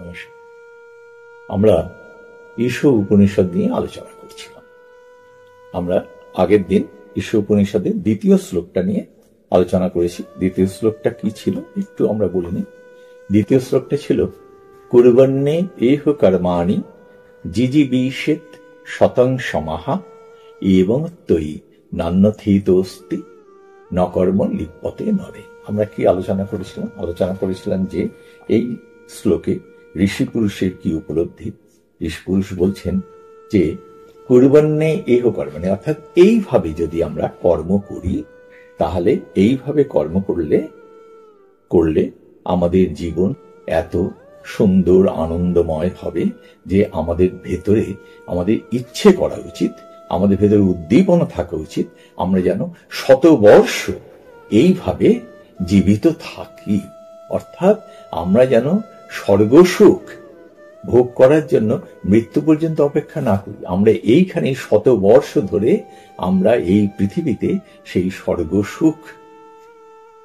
নমস্কার। আমরা ঈশো উপনিষদ নিয়ে আলোচনা করছিলাম। আমরা আগের দিন ঈশো উপনিষদের দ্বিতীয় শ্লোকটা নিয়ে আলোচনা করেছি। দ্বিতীয় শ্লোকটা কি ছিল একটু আমরা বলে নিই। দ্বিতীয় শ্লোকটা ছিল কুর্বন্নে এহ কর্মাণি জিজিবিষেত শতং সমাহা এবং তৈ নান্যথিতোস্তি নকর্ম লিপ্যতে নরে। আমরা কি আলোচনা করেছিলাম যে এই শ্লোকে ঋষি পুরুষের কি উপলব্ধি। ঋষি পুরুষ বলছেন যে কুর্বন্নে এহ কর্মণে, অর্থাৎ এইভাবে যদি আমরা কর্ম করি, তাহলে এইভাবে কর্ম করলে আমাদের জীবন এত সুন্দর আনন্দময় হবে যে আমাদের ভেতরে আমাদের ইচ্ছে করা উচিত, আমাদের ভেতরে উদ্দীপনা থাকা উচিত, আমরা যেন শতবর্ষ এইভাবে জীবিত থাকি। অর্থাৎ আমরা যেন স্বর্গসুখ ভোগ করার জন্য মৃত্যু পর্যন্ত অপেক্ষা না করি, আমরা এইখানে শতবর্ষ ধরে আমরা এই পৃথিবীতে সেই স্বর্গসুখ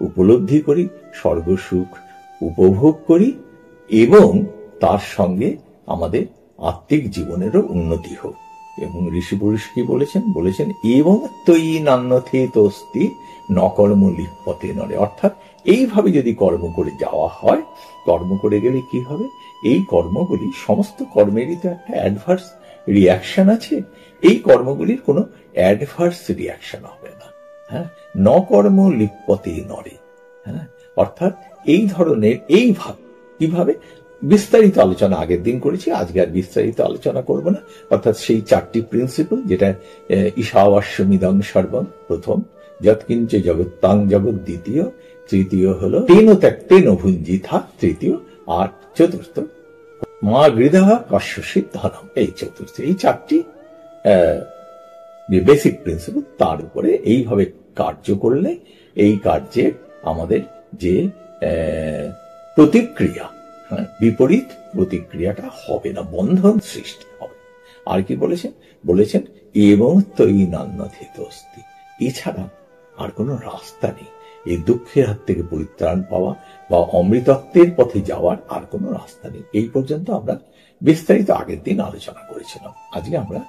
উপলব্ধি করি, স্বর্গসুখ উপভোগ করি এবং তার সঙ্গে আমাদের আত্মিক জীবনেরও উন্নতি হোক। এবং ঋষি পুরুষ কি বলেছেন এবং তৈ নান্যথিতোস্তি নকর্ম লিপ্যতে নরে। অর্থাৎ এইভাবে যদি কর্ম করে যাওয়া হয়, কর্ম করে গেলে কি হবে, এই কর্মগুলি সমস্ত কর্মেরই তো একটা অ্যাডভার্স রিয়াকশন আছে, এই কর্মগুলির কোনো অ্যাডভার্স রিয়াকশন হবে না। হ্যাঁ, নকর্ম লিপ্যতে নরে। হ্যাঁ, অর্থাৎ এই ধরনের এইভাবে কিভাবে বিস্তারিত আলোচনা আগের দিন করেছি, আজকে আর বিস্তারিত আলোচনা করব না। অর্থাৎ সেই চারটি প্রিন্সিপাল, যেটা ঈশাবাস্যমিদং সর্বং প্রথম, যৎকিঞ্চ জগত্তাং জগৎ দ্বিতীয়, তৃতীয় হলো তেন ভুঞ্জিথা তৃতীয়, আর চতুর্থ মা গৃধা কশ্যসিত ধনম, এই চতুর্থ। এই চারটি বেসিক প্রিন্সিপাল, তার উপরে এইভাবে কার্য করলে এই কার্যে আমাদের যে প্রতিক্রিয়া, বিপরীত প্রতিক্রিয়াটা হবে না, বন্ধন সৃষ্টি হবে। আর কি বলেছেন এবং তৈ নান্যথিতোস্তি, এছাড়া আর কোনো রাস্তা নেই। এই দুঃখের হাত থেকে পরিত্রাণ পাওয়া বা অমৃতত্বের পথে যাওয়ার আর কোনো রাস্তা নেই। এই পর্যন্ত আমরা বিস্তারিত আগের দিন আলোচনা করেছিলাম। আজকে আমরা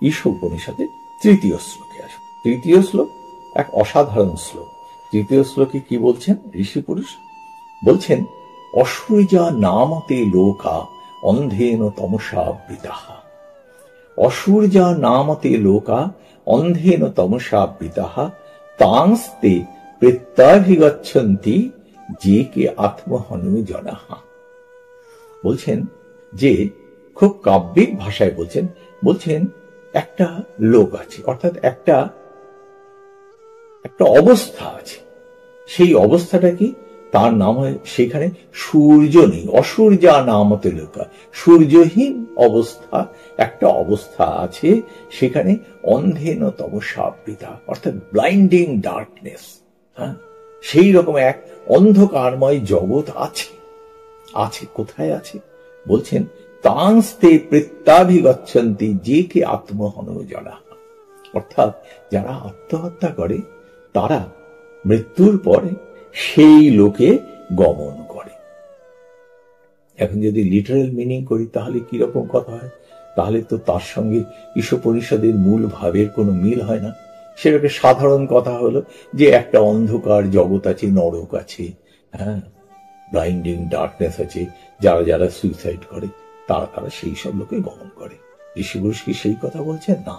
ঈশো উপনিষদের তৃতীয় শ্লোকে আসব। তৃতীয় শ্লোক এক অসাধারণ শ্লোক। তৃতীয় শ্লোকে কি বলছেন ঋষি পুরুষ? বলছেন অসূর্যা নামতে লোকা অন্ধেন তমসা বৃতাহা। অসূর্যা নামতে লোকা অন্ধেন তমসা বৃতাহা তাংস্তে প্রত্যাভিগচ্ছন্তি যে কে আত্মহনু জনাহা। বলছেন যে খুব কাব্যিক ভাষায় বলছেন একটা লোক আছে, অর্থাৎ একটা অবস্থা আছে। সেই অবস্থাটা কি? তার নাম হয়, সেখানে সূর্য নেই। অসূর্যা নামতে লোকা, সূর্যহীন অবস্থা, একটা অবস্থা আছে সেখানে। অন্ধেন তমসা বৃতা, অর্থাৎ ব্লাইন্ডিং ডার্কনেস। হ্যাঁ, সেই রকম এক অন্ধকারময় জগৎ আছে। কোথায় আছে? বলছেন তাংস্তে প্রত্যাভিগচ্ছন্তি যে কে আত্মহনু জনা। অর্থাৎ যারা আত্মহত্যা করে তারা মৃত্যুর পরে সেই লোকে গমন করে। এখন যদি লিটারাল মিনিং করি তাহলে কিরকম কথা হয়? তাহলে তো তার সঙ্গে ঈশোপনিষদের মূল ভাবের কোনো মিল হয় না। সেটাকে সাধারণ কথা হলো যে একটা অন্ধকার জগৎ আছে, নরক আছে, হ্যাঁ, ব্লাইন্ডিং ডার্কনেস আছে, যারা সুইসাইড করে তারা সেই সব লোকে গমন করে। ঋষি পুরুষ কি সেই কথা বলছেন? না,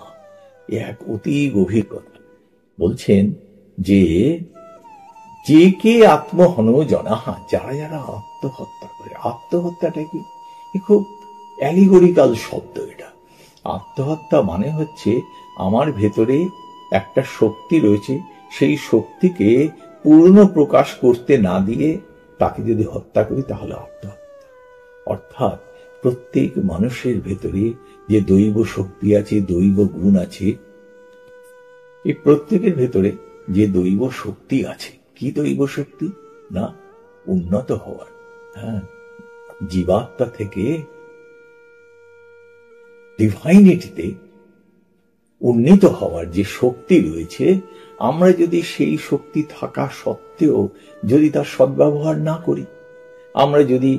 এ এক অতি গভীর কথা। বলছেন যে কে আত্মহনু জনাহা, যারা আত্মহত্যা করে। আত্মহত্যাটা কি? খুব অ্যালিগরিক্যাল শব্দ এটা। আত্মহত্যা মানে হচ্ছে আমার ভেতরে একটা শক্তি রয়েছে, সেই শক্তিকে পূর্ণ প্রকাশ করতে না দিয়ে তাকে যদি হত্যা করি তাহলে আত্মহত্যা। অর্থাৎ প্রত্যেক মানুষের ভেতরে যে দৈব শক্তি আছে, দৈব গুণ আছে, এই প্রত্যেকের ভেতরে যে দৈব শক্তি আছে, কি দৈব শক্তি? না, উন্নত হওয়ার, হ্যাঁ, জীবাত্মা থেকে ডিভাইনিটিতে উন্নীত হওয়ার যে শক্তি রয়েছে, আমরা যদি সেই শক্তি থাকা সত্ত্বেও যদি তার সদ্ব্যবহার না করি, আমরা যদি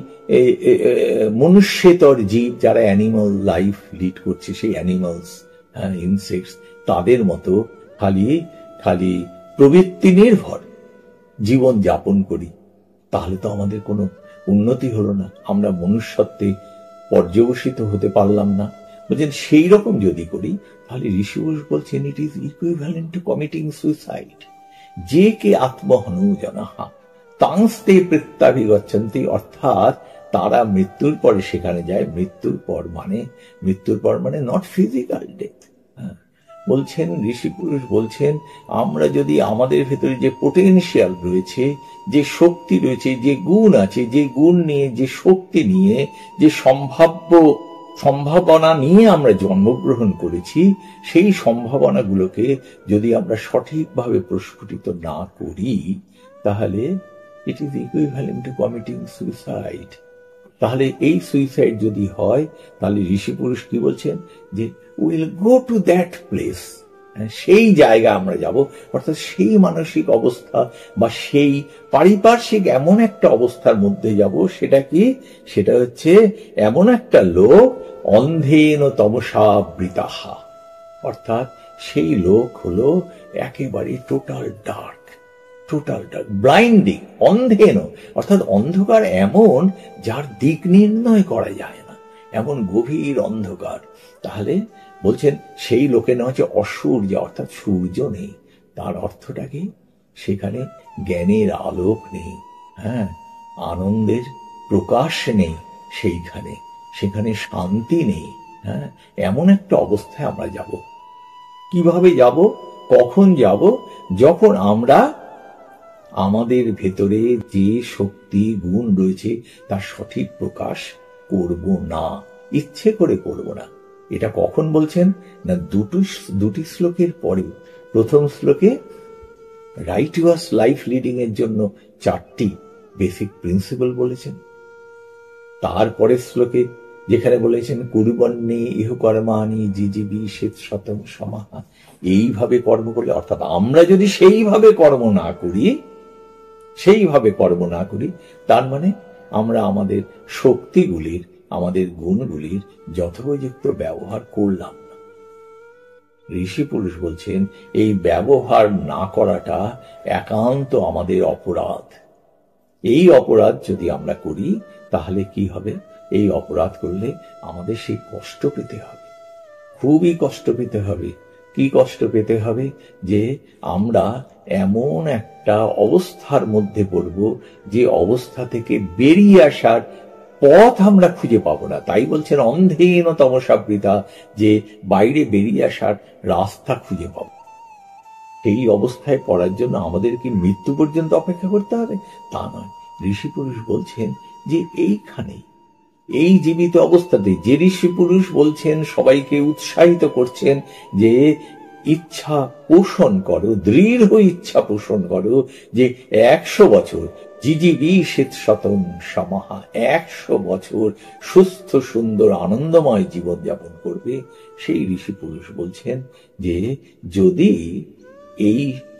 মনুষ্যেতর জীব যারা অ্যানিমাল লাইফ লিড করছে, সেই অ্যানিমালস, ইনসেক্টস, তাদের মতো খালি খালি প্রবৃত্তি নির্ভর জীবন যাপন করি, তাহলে তো আমাদের কোনো উন্নতি হলো না, আমরা মনুষ্যত্বে পর্যবসিত হতে পারলাম না। বলছেন সেই রকম যদি করি, তাহলে ঋষিপুরুষ বলছেন it is equivalent to committing suicide. যে কে আত্মহনু জনাহা তাংস্তে প্রত্যাভিগচ্ছন্তি, অর্থাৎ তারা মৃত্যুর পরে সেখানে যায়। মৃত্যুর পর মানে নট ফিজিক্যাল ডেথ। বলছেন ঋষিপুরুষ বলছেন, আমরা যদি আমাদের ভেতরে যে পোটেনশিয়াল রয়েছে, যে শক্তি রয়েছে, যে গুণ আছে, যে গুণ নিয়ে, যে শক্তি নিয়ে, যে সম্ভাবনা নিয়ে আমরা জন্মগ্রহণ করেছি, সেই সম্ভাবনাগুলোকে যদি আমরা সঠিকভাবে প্রস্ফুটিত না করি, তাহলে it is equivalent to committing suicide. তাহলে এই সুইসাইড যদি হয়, তাহলে ঋষিপুরুষ কি বলছেন যে will go to that place, সেই জায়গা আমরা যাব, অর্থাৎ সেই মানসিক অবস্থা বা সেই পারিপার্শ্বিক এমন একটা অবস্থার মধ্যে যাব। সেটা কি? সেটা হচ্ছে এমন একটা লোক অন্ধেন তমসা বৃতাহা, অর্থাৎ সেই লোক হলো একেবারে টোটাল ডার্ক, ব্লাইন্ডিং, অন্ধেন, অর্থাৎ অন্ধকার এমন যার দিক নির্ণয় করা যায় না, এমন গভীর অন্ধকার। তাহলে বলছেন সেই লোকের নাম হচ্ছে অসূর্য, অর্থাৎ সূর্য নেই। তার অর্থটা কি? সেখানে জ্ঞানের আলোক নেই, আনন্দের প্রকাশ নেই, সেখানে শান্তি নেই। এমন একটা অবস্থায় আমরা যাব। কিভাবে যাব? কখন যাব? যখন আমরা আমাদের ভেতরে যে শক্তি গুণ রয়েছে তার সঠিক প্রকাশ করব না, ইচ্ছে করে করব না। এটা কখন বলছেন না? দুটি শ্লোকের পরে। প্রথম শ্লোকে রাইটিয়াস লাইফ লিডিং এর জন্য 4টি বেসিক প্রিন্সিপাল বলেছেন। তারপরের শ্লোকে যেখানে বলেছেন কুরুবন্যে ইহ কর্মাণি জিজিবি শীত শতম সমাহা, এইভাবে কর্ম করলে, অর্থাৎ আমরা যদি সেইভাবে কর্ম না করি, তার মানে আমরা আমাদের শক্তিগুলির, আমাদের গুণগুলির যথোপযুক্ত ব্যবহার করলাম না। ঋষিপুরুষ বলছেন এই ব্যবহার না করাটা একান্ত আমাদের অপরাধ। এই অপরাধ যদি আমরা করি, তাহলে কি হবে? এই অপরাধ করলে আমাদের সেই কষ্ট পেতে হবে, খুবই কষ্ট পেতে হবে। কি কষ্ট পেতে হবে? যে আমরা এমন একটা অবস্থার মধ্যে পড়ব, যে অবস্থা থেকে বেরিয়ে আসার পথ আমরা খুঁজে পাবো না। তাই বলছেন অন্ধেন তমসাবৃতা, যে বাইরে বেরিয়ে আসার রাস্তা খুঁজে পাবো। সেই অবস্থায় পড়ার জন্য আমাদের কি মৃত্যু পর্যন্ত অপেক্ষা করতে হবে? তা নয়। ঋষিপুরুষ বলছেন যে এইখানেই, এই জীবিত অবস্থাতে, যে ঋষিপুরুষ বলছেন, সবাইকে উৎসাহিত করছেন যে ইচ্ছা পোষণ করো, দৃঢ় ইচ্ছা পোষণ করো, যে 100 বছর জিজিবি শীত শতম সমাহা, 100 বছর সুস্থ সুন্দর আনন্দময় জীবন যাপন করবে। সেই ঋষিপুরুষ বলছেন যে যদি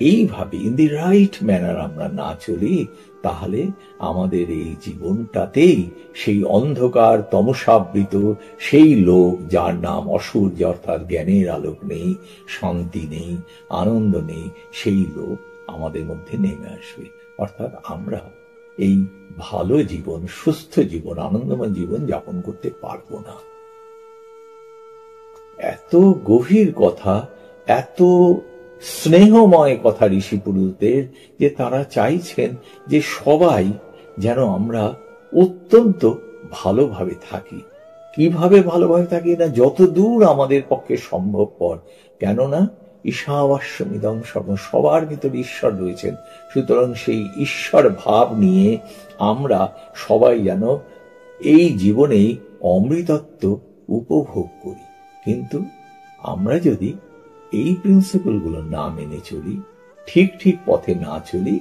এইভাবে ইন দি রাইট ম্যানার আমরা না চলি, তাহলে আমাদের এই জীবনটাতেই সেই অন্ধকার তমসাবৃত সেই লোক যার নাম অসূর্য, অর্থাৎ জ্ঞানের আলোক নেই, শান্তি নেই, আনন্দ নেই, সেই লোক আমাদের মধ্যে নেমে আসবে। অর্থাৎ আমরা এই ভালো জীবন, সুস্থ জীবন, আনন্দময় জীবন যাপন করতে পারবো না। এত গভীর কথা, এত স্নেহময় কথা ঋষিপুরুষদের, যে তারা চাইছেন যে সবাই যেন আমরা অত্যন্ত ভালোভাবে থাকি। কিভাবে ভালোভাবে থাকি? না, যত দূর আমাদের পক্ষে সম্ভবপর। কেননা ঈশাবাস্যমিদং সর্বং, সবার ভিতরে ঈশ্বর রয়েছেন। সুতরাং সেই ঈশ্বর ভাব নিয়ে আমরা সবাই যেন এই জীবনেই অমৃতত্ব উপভোগ করি। কিন্তু আমরা যদি এই প্রিন্সিপালগুলো না মেনে চলি, ঠিক পথে না চলি,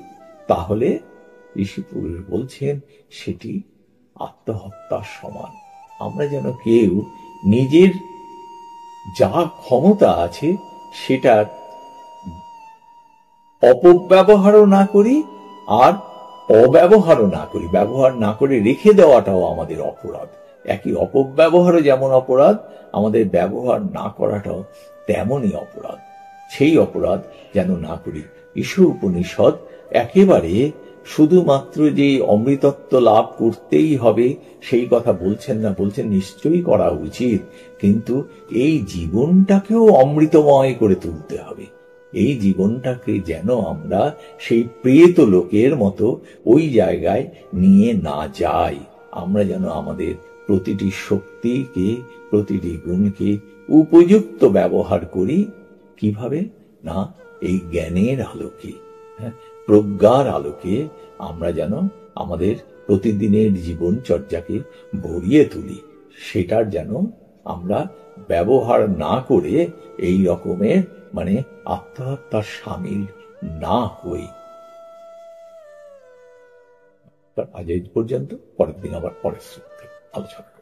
তাহলে ঋষিপুরুষ বলছেন সেটি আত্মহত্যার সমান। আমরা যেন কেউ নিজের যা ক্ষমতা আছে সেটার অপব্যবহারও না করি, আর অব্যবহারও না করি, ব্যবহার না করে রেখে দেওয়াটাও আমাদের অপরাধ। একই অপব্যবহারও যেমন অপরাধ, আমাদের ব্যবহার না করাটাও তেমনই অপরাধ। সেই অপরাধ যেন না করি। ঈশো উপনিষদ একেবারে শুধুমাত্র যে অমৃতত্ব লাভ করতেই হবে সেই কথা বলছেন না, বলছেন নিশ্চয়ই করা উচিত, কিন্তু এই জীবনটাকেও অমৃতময় করে তুলতে হবে। এই জীবনটাকে যেন আমরা সেই প্রেত লোকের মতো ওই জায়গায় নিয়ে না যাই। আমরা যেন আমাদের প্রতিটি শক্তিকে, প্রতিটি গুণকে উপযুক্ত ব্যবহার করি। কিভাবে? না, এই জ্ঞানের আলোকে, প্রজ্ঞার আলোকে আমরা যেন আমাদের প্রতিদিনের জীবনচর্যাকে ভরিয়ে তুলি। সেটার যেন আমরা ব্যবহার না করে এই রকমের আত্মহত্যার সামিল না হই। আজ এই পর্যন্ত, পরের দিন আবার পরের শ্লোক থেকে আলোচনা।